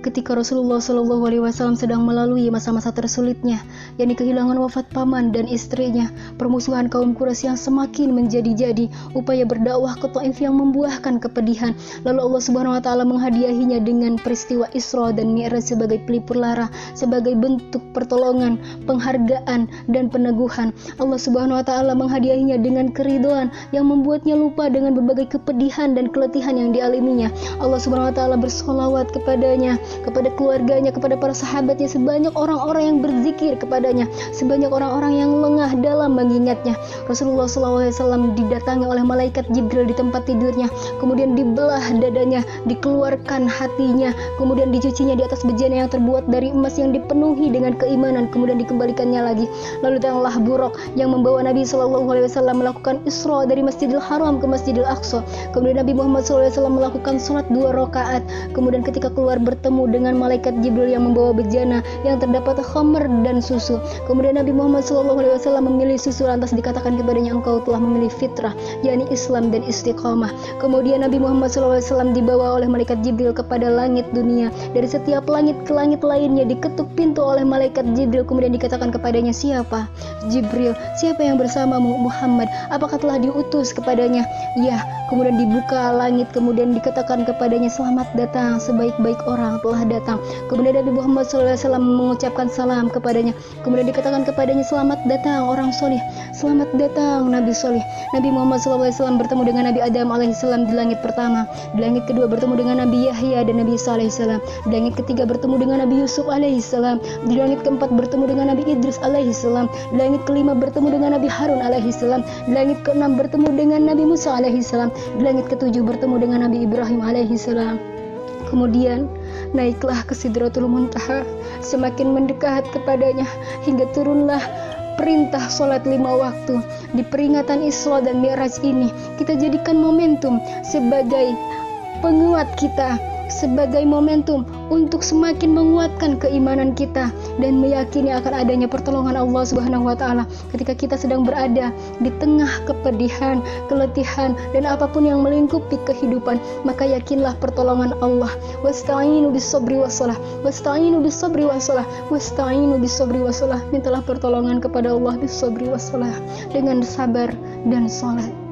ketika Rasulullah SAW sedang melalui masa-masa tersulitnya, yakni kehilangan wafat paman dan istrinya, permusuhan kaum Quraisy yang semakin menjadi-jadi, upaya berdakwah ke Taif yang membuahkan kepedihan. Lalu Allah Subhanahu wa taala menghadiahinya dengan peristiwa Isra dan Mi'raj sebagai pelipur lara, sebagai bentuk pertolongan, penghargaan dan peneguhan. Allah Subhanahu wa taala menghadiahinya dengan keridhaan yang membuatnya lupa dengan berbagai kepedihan dan keletihan yang dialaminya. Allah Subhanahu wa taala bersolawat kepadanya, kepada keluarganya, kepada para sahabatnya, sebanyak orang-orang yang berzikir kepadanya, sebanyak orang-orang yang lengah dalam mengingatnya. Rasulullah SAW didatangi oleh malaikat Jibril di tempat tidurnya, kemudian dibelah dadanya, dikeluarkan hatinya, kemudian dicucinya di atas bejana yang terbuat dari emas yang dipenuhi dengan keimanan, kemudian dikembalikannya lagi. Lalu datanglah Buraq yang membawa Nabi SAW melakukan Isra dari Masjidil Haram ke Masjidil Aqsa. Kemudian Nabi Muhammad SAW melakukan sholat 2 rakaat. Kemudian ketika keluar bertemu dengan malaikat Jibril yang membawa bejana yang terdapat khamr dan susu. Kemudian Nabi Muhammad SAW memilih susu, lantas dikatakan kepadanya, engkau telah memilih fitrah, yakni Islam dan istiqamah. Kemudian Nabi Muhammad SAW dibawa oleh malaikat Jibril kepada langit dunia. Dari setiap langit ke langit lainnya diketuk pintu oleh malaikat Jibril. Kemudian dikatakan kepadanya, siapa? Jibril. Siapa yang bersamamu? Muhammad. Apakah telah diutus kepadanya? Ya. Kemudian dibuka langit, kemudian dikatakan kepadanya, selamat datang, sebaik-baik orang telah datang. Kemudian Nabi Muhammad SAW mengucapkan salam kepadanya. Kemudian dikatakan kepadanya, selamat datang orang soleh, selamat datang Nabi soleh. Nabi Muhammad SAW bertemu dengan Nabi Adam alaihissalam di langit pertama. Di langit kedua bertemu dengan Nabi Yahya dan Nabi Isa alaihissalam. Di langit ketiga bertemu dengan Nabi Yusuf alaihissalam. Di langit keempat bertemu dengan Nabi Idris alaihissalam. Di langit kelima bertemu dengan Nabi Harun alaihissalam. Di langit keenam bertemu dengan Nabi Musa alaihissalam. Di langit ketujuh bertemu dengan Nabi Ibrahim alaihissalam. Kemudian naiklah ke Sidratul Muntaha, semakin mendekat kepadanya hingga turunlah perintah sholat 5 waktu. Di peringatan Isra dan Mi'raj ini kita jadikan momentum sebagai penguat kita, sebagai momentum untuk semakin menguatkan keimanan kita dan meyakini akan adanya pertolongan Allah Subhanahu wa taala ketika kita sedang berada di tengah kepedihan, keletihan dan apapun yang melingkupi kehidupan. Maka yakinlah pertolongan Allah. Wasta'inu bis-sabri was-shalah, wasta'inu bis-sabri was-shalah, wasta'inu bis-sabri was-shalah. Mintalah pertolongan kepada Allah bis-sabri was-shalah, dengan sabar dan salat.